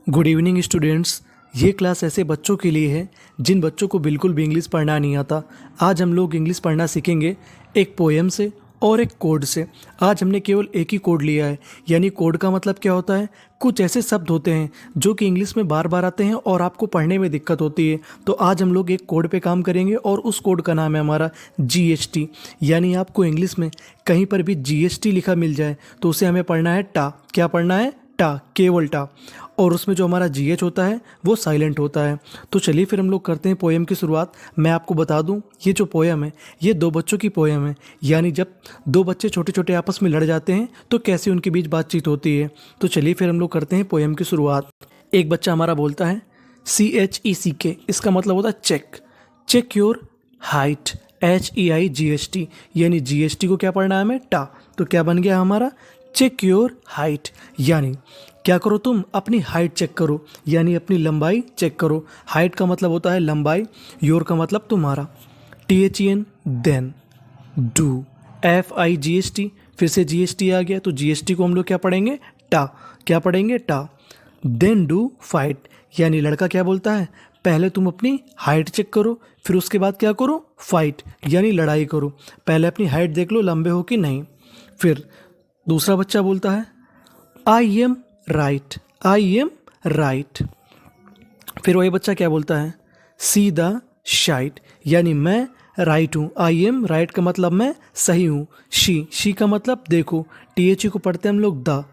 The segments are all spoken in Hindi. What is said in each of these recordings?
Good evening students. ये क्लास ऐसे बच्चों के लिए है जिन बच्चों को बिल्कुल भी इंग्लिश पढ़ना नहीं आता। आज हम लोग इंग्लिश पढ़ना सीखेंगे एक पोएम से और एक कोड से। आज हमने केवल एक ही कोड लिया है, यानी कोड का मतलब क्या होता है, कुछ ऐसे शब्द होते हैं जो कि इंग्लिश में बार बार आते हैं और आपको पढ़ने में दिक्कत होती है। तो आज हम लोग एक कोड पे काम करेंगे और उस कोड का नाम है हमारा जीएसटी। यानी आपको इंग्लिश में कहीं पर भी जीएसटी लिखा मिल जाए तो उसे हमें पढ़ना है टा। क्या पढ़ना है? टा, केवल टा। और उसमें जो हमारा जीएच होता है वो साइलेंट होता है। तो चलिए फिर हम लोग करते हैं पोएम की शुरुआत। मैं आपको बता दूं, ये जो पोएम है ये दो बच्चों की पोएम है। यानी जब दो बच्चे छोटे छोटे आपस में लड़ जाते हैं तो कैसे उनके बीच बातचीत होती है। तो चलिए फिर हम लोग करते हैं पोएम की शुरुआत। एक बच्चा हमारा बोलता है CHECK, इसका मतलब होता है check. Check your height, HEIGHT, यानी जीएसटी को क्या पढ़ना है हमें? टा। तो क्या बन गया हमारा? Check your height. यानी क्या करो, तुम अपनी हाइट चेक करो, यानी अपनी लंबाई चेक करो। हाइट का मतलब होता है लंबाई, योर का मतलब तुम्हारा। THEN देन, डू, FIGHT, फिर से जीएसटी आ गया तो जीएसटी को हम लोग क्या पढ़ेंगे? टा। क्या पढ़ेंगे? टा। देन डू फाइट, यानी लड़का क्या बोलता है, पहले तुम अपनी हाइट चेक करो, फिर उसके बाद क्या करो? फाइट, यानी लड़ाई करो। पहले अपनी हाइट देख लो लंबे हो कि नहीं। फिर दूसरा बच्चा बोलता है आई am right, I am right. फिर वही बच्चा क्या बोलता है? सी द शाइट, यानी मैं राइट हूँ। आई एम राइट का मतलब मैं सही हूँ। शी का मतलब देखो, THE को पढ़ते हैं हम लोग द।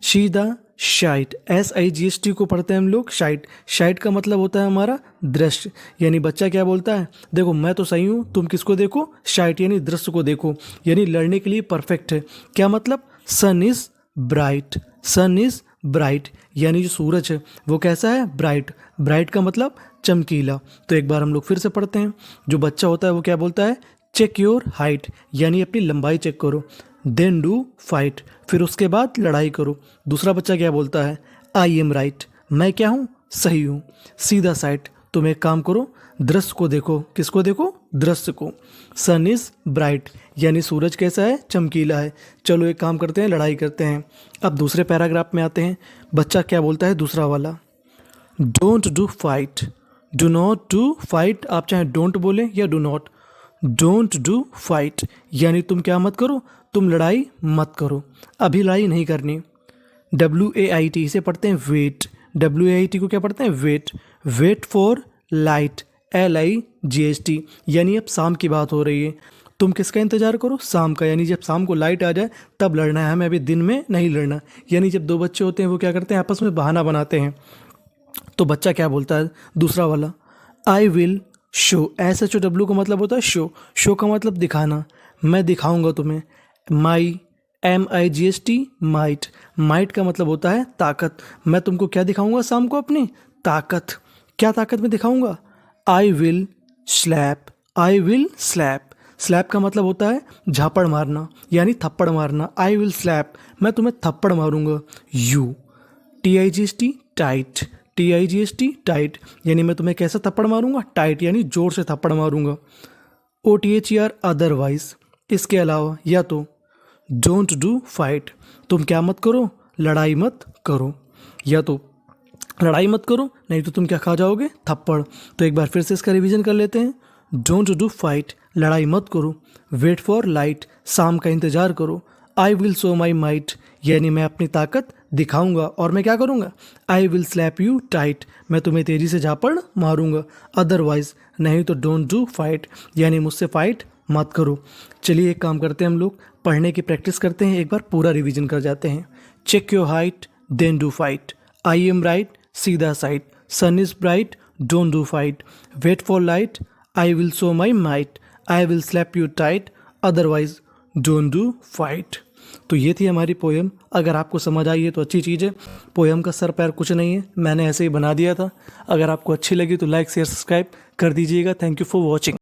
शी द शाइट, SIGHT को पढ़ते हैं हम लोग शाइट। शाइट का मतलब होता है हमारा दृश्य, यानी बच्चा क्या बोलता है, देखो मैं तो सही हूँ, तुम किसको देखो? शाइट, यानी दृश्य को देखो, यानी लड़ने के लिए परफेक्ट है। क्या मतलब? Sun is bright, sun is bright, यानी जो सूरज है वो कैसा है? ब्राइट। ब्राइट का मतलब चमकीला। तो एक बार हम लोग फिर से पढ़ते हैं। जो बच्चा होता है वो क्या बोलता है? चेक योर हाइट, यानी अपनी लंबाई चेक करो। देन डू फाइट, फिर उसके बाद लड़ाई करो। दूसरा बच्चा क्या बोलता है? आई एम राइट, मैं क्या हूँ? सही हूँ। सीधा साइट, तुम एक काम करो, दृश्य को देखो। किसको देखो? दृश्य को। सन इज ब्राइट, यानी सूरज कैसा है? चमकीला है। चलो एक काम करते हैं, लड़ाई करते हैं। अब दूसरे पैराग्राफ में आते हैं। बच्चा क्या बोलता है दूसरा वाला? Don't do fight, do not do fight. आप चाहे डोंट बोलें या do not. Don't do fight, यानी तुम क्या मत करो? तुम लड़ाई मत करो, अभी लड़ाई नहीं करनी। WAIT, इसे पढ़ते हैं वेट। WAIT को क्या पढ़ते हैं? Wait. Wait for light, LIGHT, यानी अब शाम की बात हो रही है। तुम किसका इंतजार करो? शाम का, यानी जब शाम को लाइट आ जाए तब लड़ना है हमें, अभी दिन में नहीं लड़ना। यानी जब दो बच्चे होते हैं वो क्या करते हैं, आपस में बहाना बनाते हैं। तो बच्चा क्या बोलता है दूसरा वाला? आई विल शो, SHOW का मतलब होता है शो। शो का मतलब दिखाना, मैं दिखाऊंगा तुम्हें। माई, MIGHT, माइट। माइट का मतलब होता है ताकत। मैं तुमको क्या दिखाऊंगा शाम को? अपनी ताकत। क्या ताकत में दिखाऊंगा? I will slap, I will slap. Slap का मतलब होता है झापड़ मारना, यानी थप्पड़ मारना। आई विल स्लैप, मैं तुम्हें थप्पड़ मारूंगा। You, TIGHT tight, TIGHT tight, यानी मैं तुम्हें कैसा थप्पड़ मारूंगा? टाइट, यानी जोर से थप्पड़ मारूंगा। OTHER अदरवाइज, इसके अलावा या तो। डोंट डू फाइट, तुम क्या मत करो? लड़ाई मत करो। या तो लड़ाई मत करो, नहीं तो तुम क्या खा जाओगे? थप्पड़। तो एक बार फिर से इसका रिवीजन कर लेते हैं। डोंट डू फाइट, लड़ाई मत करो। वेट फॉर लाइट, शाम का इंतजार करो। आई विल शो माई माइट, यानी मैं अपनी ताकत दिखाऊंगा। और मैं क्या करूंगा? आई विल स्लैप यू टाइट, मैं तुम्हें तेजी से झापड़ मारूंगा। अदरवाइज, नहीं तो डोंट डू फाइट, यानी मुझसे फाइट मत करो। चलिए एक काम करते हैं, हम लोग पढ़ने की प्रैक्टिस करते हैं, एक बार पूरा रिवीजन कर जाते हैं। Check your height, then do fight. I am right, सीधा site. Sun is bright, don't do fight. Wait for light, I will show my might. I will slap you tight, otherwise don't do fight. तो ये थी हमारी पोएम। अगर आपको समझ आई है तो अच्छी चीज़ है। पोएम का सर पैर कुछ नहीं है, मैंने ऐसे ही बना दिया था। अगर आपको अच्छी लगी तो लाइक शेयर सब्सक्राइब कर दीजिएगा। Thank you for watching.